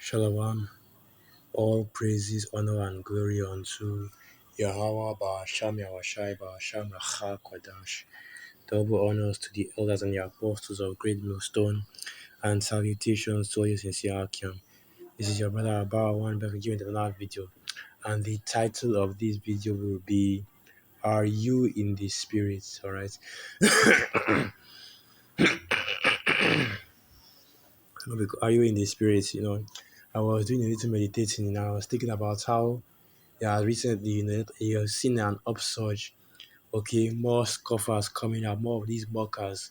Shalom, all praises, honor, and glory unto Yahweh Ba'asham Yahushai Ba'asham Racha Kwadash. Double honors to the elders and the apostles of Great Millstone, and salutations to all you sincere Akim. This is your brother Abba One back again with another video, and the title of this video will be "Are You in the Spirit?" Alright. Are you in the spirit? I was doing a little meditating and I was thinking about how recently, you've seen an upsurge. Okay, more scoffers coming up, more of these mockers.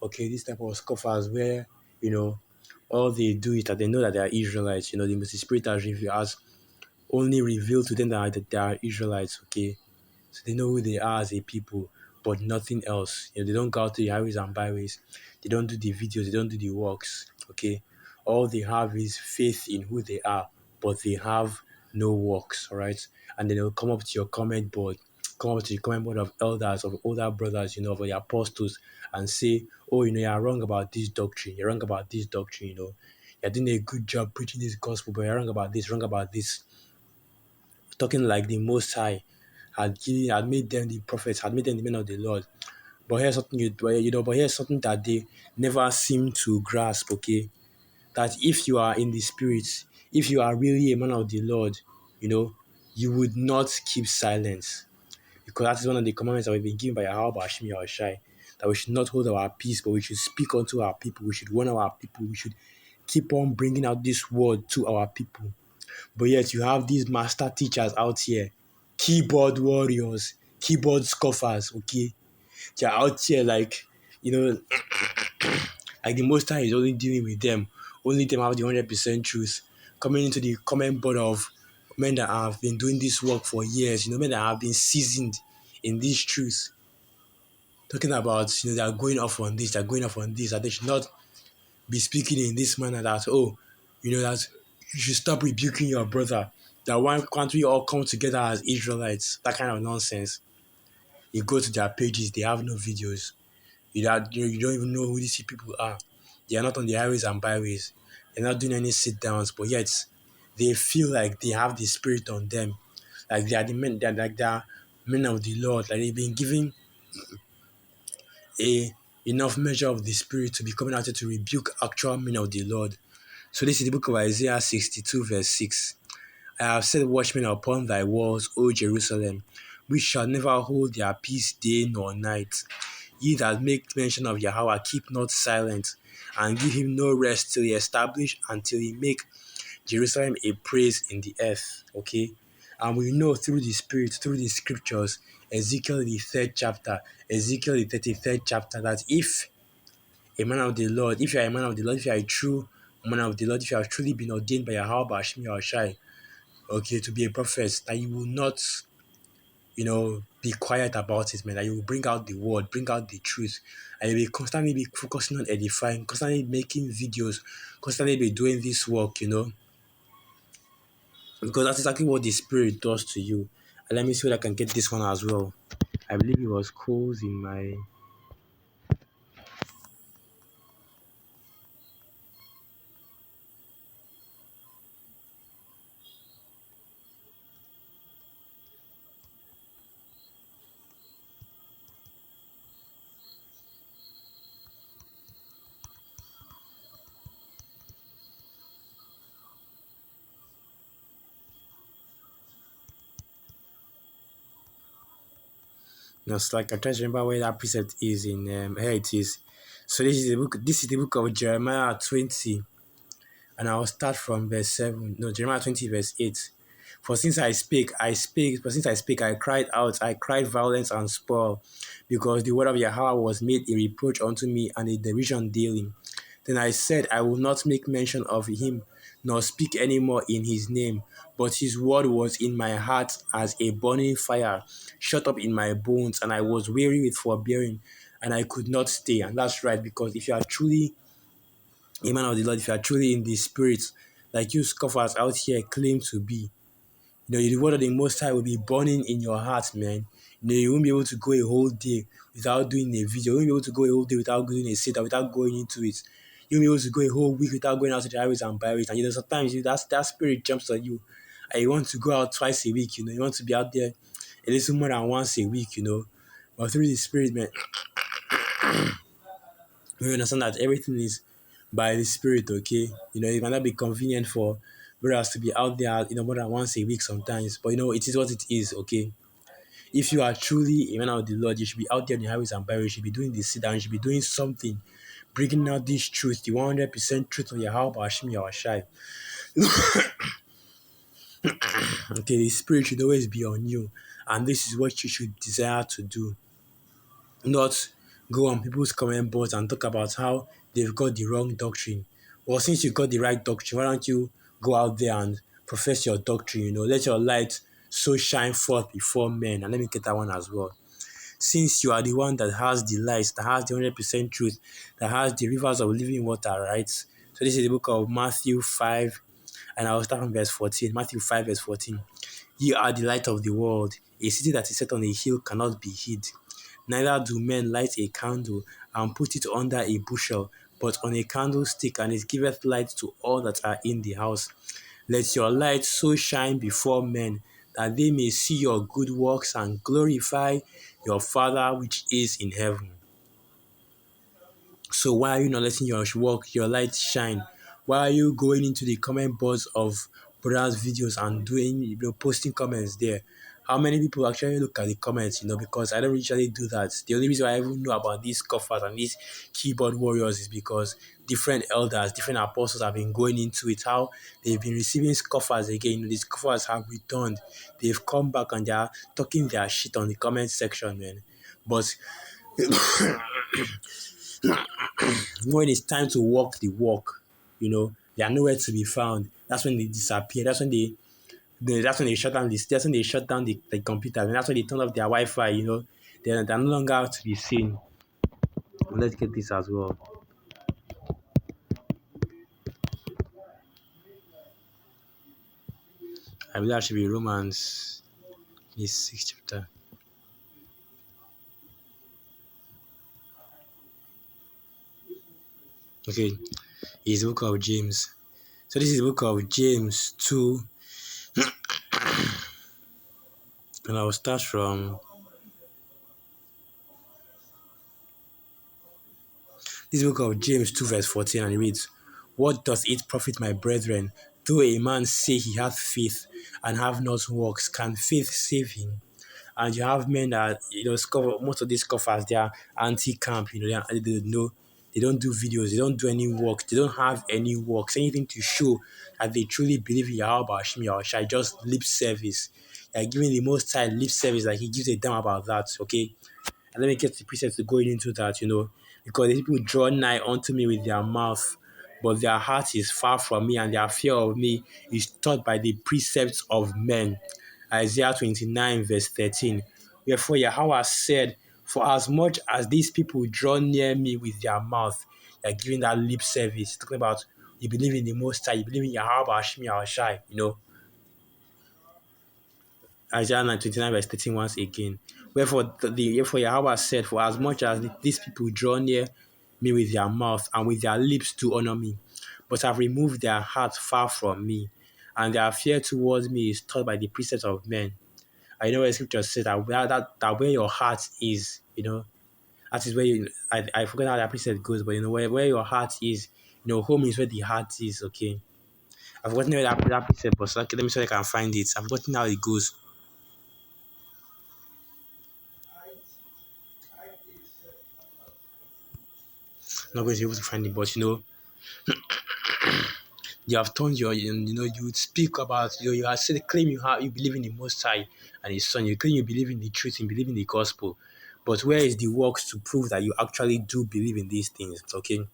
Okay, this type of scoffers where you know all they do is that they know that they are Israelites. The Spirit has only revealed to them that they are Israelites. Okay, so they know who they are as a people, but nothing else. They don't go out to the highways and byways. They don't do the videos. They don't do the works. Okay, all they have is faith in who they are, but they have no works. All right, and then they'll come up to your comment board, come up to the comment board of elders, of older brothers, of the apostles, and say, "Oh, you're wrong about this doctrine. You're wrong about this doctrine. You're doing a good job preaching this gospel, but you're wrong about this. Wrong about this." Talking like the Most High had made them the prophets, had made them the men of the Lord. But here's something but here's something that they never seem to grasp. Okay, that if you are in the spirit, if you are really a man of the Lord, you would not keep silence, because that is one of the commandments that we've been given by Yahweh Hashem Yahushai, that we should not hold our peace, but we should speak unto our people. We should warn our people. We should keep on bringing out this word to our people. But yet you have these master teachers out here, keyboard warriors, keyboard scoffers, okay? They're out here you know, like the Most High is only dealing with them. Only them have the 100% truth. Coming into the comment board of men that have been doing this work for years, men that have been seasoned in this truth. Talking about, they are going off on this, they're going off on this, that they should not be speaking in this manner, that, that you should stop rebuking your brother. That why can't we all come together as Israelites? That kind of nonsense. You go to their pages, they have no videos. You don't even know who these people are. They are not on the highways and byways. They're not doing any sit downs, but yet they feel like they have the spirit on them. Like they are the men, they are men of the Lord. Like they've been given a enough measure of the spirit to be coming out here to rebuke actual men of the Lord. So this is the book of Isaiah 62 verse 6. I have set watchmen upon thy walls, O Jerusalem, which shall never hold their peace day nor night. Ye that make mention of Yahweh, keep not silent, and give him no rest till he establish and till he make Jerusalem a praise in the earth. Okay? And we know through the Spirit, through the scriptures, Ezekiel the 3rd chapter, Ezekiel the 33rd chapter, that if a man of the Lord, if you are a man of the Lord, if you are a true man of the Lord, if you have truly been ordained by Yahweh Hashem Yahushai, okay, to be a prophet, that you will not, be quiet about it, man. That you will bring out the word, bring out the truth, and you will constantly be focusing on edifying, constantly making videos, constantly be doing this work, because that's exactly what the Spirit does to you. And let me see if I can get this one as well. I believe it was calls in my. It's like I try to remember where that precept is in. Here it is. So this is the book. This is the book of Jeremiah 20, and I'll start from verse 7. No, Jeremiah 20, verse 8. For since I spake, but since I spake, I cried out, I cried violence and spoil, because the word of Yahweh was made a reproach unto me and a derision daily. Then I said, I will not make mention of him, nor speak any more in his name. But his word was in my heart as a burning fire, shut up in my bones, and I was weary with forbearing, and I could not stay. And that's right, because if you are truly a man of the Lord, if you are truly in the spirit, like you scoffers out here claim to be, the word of the Most High will be burning in your heart, man. You won't be able to go a whole day without doing a video. You won't be able to go a whole day without doing a sit without going into it. You'll be able to go a whole week without going out to the highways and byways. And sometimes that spirit jumps on you. And you want to go out twice a week, you want to be out there a little more than once a week. But through the spirit, man, we understand that everything is by the spirit, okay? It might not be convenient for brothers to be out there, more than once a week sometimes. But it is what it is, okay? If you are truly a man of the Lord, you should be out there in the highways and byways. You should be doing the sit down. You should be doing something, bringing out this truth, the 100% truth of Yahweh Hashem Yahushai. Okay, the spirit should always be on you, and this is what you should desire to do. Not go on people's comment boards and talk about how they've got the wrong doctrine. Well, since you got the right doctrine, why don't you go out there and profess your doctrine? Let your light so shine forth before men. And let me get that one as well. Since you are the one that has the light, that has the 100% truth, that has the rivers of living water, right? So this is the book of Matthew 5, and I'll start from verse 14. Matthew 5, verse 14. Ye are the light of the world. A city that is set on a hill cannot be hid. Neither do men light a candle and put it under a bushel, but on a candlestick, and it giveth light to all that are in the house. Let your light so shine before men, that they may see your good works and glorify your Father which is in heaven. So why are you not letting your work, your light shine? Why are you going into the comment boards of brothers' videos and posting comments there? How many people actually look at the comments? Because I don't usually do that. The only reason I even know about these scoffers and these keyboard warriors is because different elders, different apostles have been going into it, how they've been receiving scoffers again. The scoffers have returned. They've come back and they are talking their shit on the comment section, man. But when it's time to walk the walk, they are nowhere to be found. That's when they disappear. That's when they shut down the computer. And that's when they turn off their Wi-Fi. They're no longer to be seen. Let's get this as well. I believe that should be Romans, the 6th chapter. Okay, it's the book of James. So this is the book of James 2, and I will start from this book of James 2 verse 14, and it reads, What does it profit, my brethren, though a man say he hath faith and have not works? Can faith save him? And you have men that, most of these scoffers, they are anti-camp, they don't do videos, they don't do any work, they don't have any works, anything to show that they truly believe in Yahweh Hashem Yahushai, just lip service. They're giving the Most High lip service, like he gives a damn about that, okay? And let me get the precepts to going into that, because the people draw nigh unto me with their mouth, but their heart is far from me, and their fear of me is taught by the precepts of men. Isaiah 29, verse 13. Wherefore Yahweh said, For as much as these people draw near me with their mouth, they are giving that lip service, talking about you believe in the Most High, you believe in Yahweh Hashem Yahushai, Isaiah 29 verse 13 once again. Wherefore Yahweh said, For as much as these people draw near me with their mouth and with their lips to honor me, but have removed their heart far from me, and their fear towards me is taught by the precepts of men. I know where scripture says that where your heart is, that is where I forget how that precept goes, but where your heart is, home is where the heart is, okay? I've forgotten where that precept was, so let me see if I can find it. I've forgotten how it goes. I'm not going to be able to find it, but you have turned you would speak about, you have said, claim you believe in the Most High and His Son, you claim you believe in the truth, you believe in the gospel, but where is the works to prove that you actually do believe in these things, okay?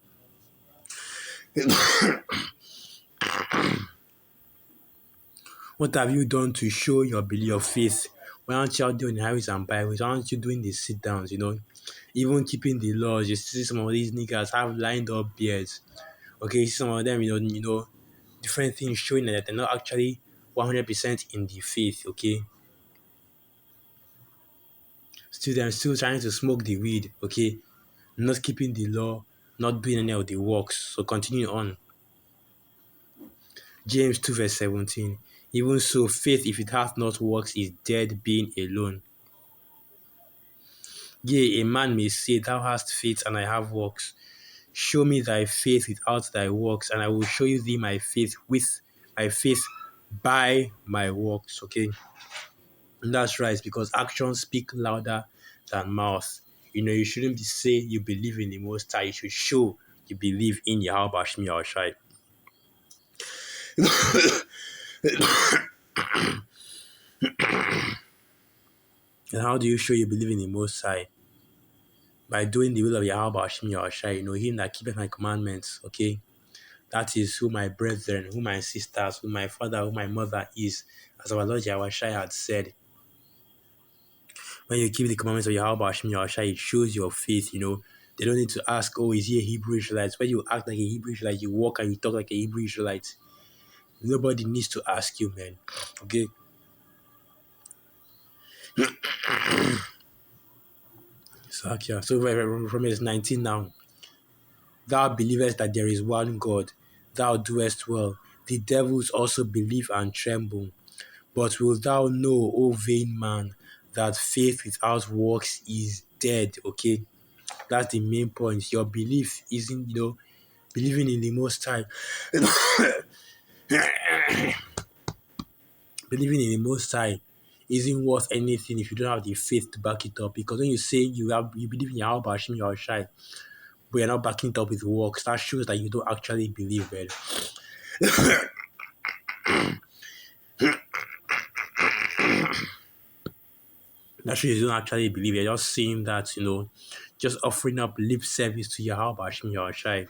What have you done to show your belief of faith? Why aren't you out doing the highways and byways? Why aren't you doing the sit downs, even keeping the laws? You see some of these niggas have lined up beards, okay? Some of them, different things showing that they're not actually 100% in the faith, okay? Still trying to smoke the weed, okay? Not keeping the law, not doing any of the works. So continue on. James 2 verse 17. Even so, faith, if it hath not works, is dead, being alone. Yea, a man may say, Thou hast faith, and I have works. Show me thy faith without thy works, and I will show you thee my faith with my faith by my works. Okay, and that's right, because actions speak louder than mouth. You shouldn't be say you believe in the Most High. You should show you believe in Yahweh Shmi Yahushai. And how do you show you believe in the Most High? By doing the will of Yahweh Shmi Yahushai. Him that keepeth my commandments. Okay, that is who my brethren, who my sisters, who my father, who my mother is, as our Lord Yahushai had said. When you keep the commandments of Yahweh Hashem Yahushua, it shows your faith. They don't need to ask, oh, is he a Hebrew Israelite? When you act like a Hebrew Israelite, you walk and you talk like a Hebrew Israelite. Nobody needs to ask you, man. Okay? So from verse 19 now. Thou believest that there is one God. Thou doest well. The devils also believe and tremble. But wilt thou know, O vain man, that faith without works is dead? Okay? That's the main point. Your belief isn't, believing in the Most High. Believing in the Most High isn't worth anything if you don't have the faith to back it up. Because when you say you believe in Yahweh Hashem Yahushai, but you're not backing it up with works, that shows that you don't actually believe, man. That shows you don't actually believe. You're just saying that, just offering up lip service to Yahweh Hashem Yahushai.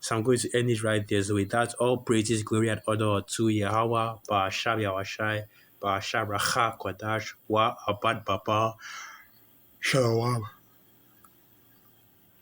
So I'm going to end it right there. So with that, all praises, glory, and honor to Yahweh, Ba'ashab Yahushai, Ba'ashab Racha, Kwadash, Wa Abad Baba, Shalom.